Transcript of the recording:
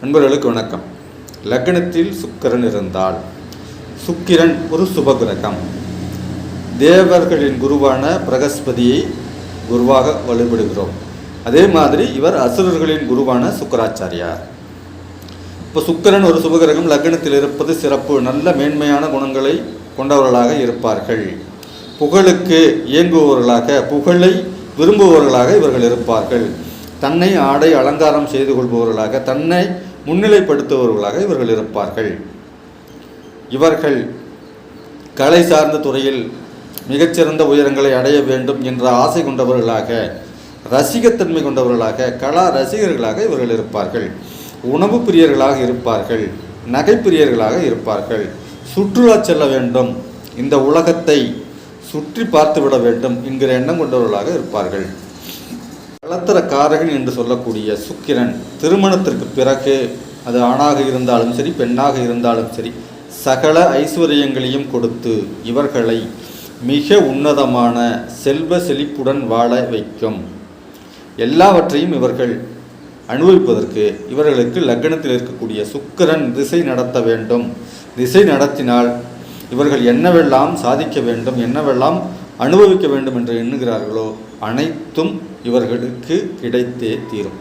நண்பர்களுக்கு வணக்கம். லக்னத்தில் சுக்கிரன் இருந்தால், சுக்கிரன் ஒரு சுபகிரகம். தேவர்களின் குருவான பிரகஸ்பதியை குருவாக வழிபடுகிறோம். அதே மாதிரி இவர் அசுரர்களின் குருவான சுக்கராச்சாரியார். இப்போ சுக்கிரன் ஒரு சுபகிரகம் லக்னத்தில் இருப்பது சிறப்பு. நல்ல மேன்மையான குணங்களை கொண்டவர்களாக இருப்பார்கள். புகழுக்கு இயங்குபவர்களாக, புகழை விரும்புபவர்களாக இவர்கள் இருப்பார்கள். தன்னை ஆடை அலங்காரம் செய்து கொள்பவர்களாக, தன்னை முன்னிலைப்படுத்துபவர்களாக இவர்கள் இருப்பார்கள். இவர்கள் கலை சார்ந்த துறையில் மிகச்சிறந்த உயரங்களை அடைய வேண்டும் என்ற ஆசை கொண்டவர்களாக, ரசிகத்தன்மை கொண்டவர்களாக, கலா ரசிகர்களாக இவர்கள் இருப்பார்கள். உணவு பிரியர்களாக இருப்பார்கள். நகை பிரியர்களாக இருப்பார்கள். சுற்றுலா செல்ல வேண்டும், இந்த உலகத்தை சுற்றி பார்த்துவிட வேண்டும் என்கிற எண்ணம் கொண்டவர்களாக இருப்பார்கள். கலத்தர காரகன் என்று சொல்லக்கூடிய சுக்கிரன் திருமணத்திற்கு பிறகு, அது ஆணாக இருந்தாலும் சரி பெண்ணாக இருந்தாலும் சரி, சகல ஐஸ்வர்யங்களையும் கொடுத்து இவர்களை மிக உன்னதமான செல்வ செழிப்புடன் வாழ வைக்கும். எல்லாவற்றையும் இவர்கள் அனுபவிப்பதற்கு இவர்களுக்கு லக்னத்தில் இருக்கக்கூடிய சுக்கிரன் திசை நடத்த வேண்டும். திசை நடத்தினால் இவர்கள் என்னவெல்லாம் சாதிக்க வேண்டும், என்னவெல்லாம் அனுபவிக்க வேண்டும் என்று எண்ணுகிறார்களோ அனைத்தும் இவர்களுக்கு கிடைத்தே தீரும்.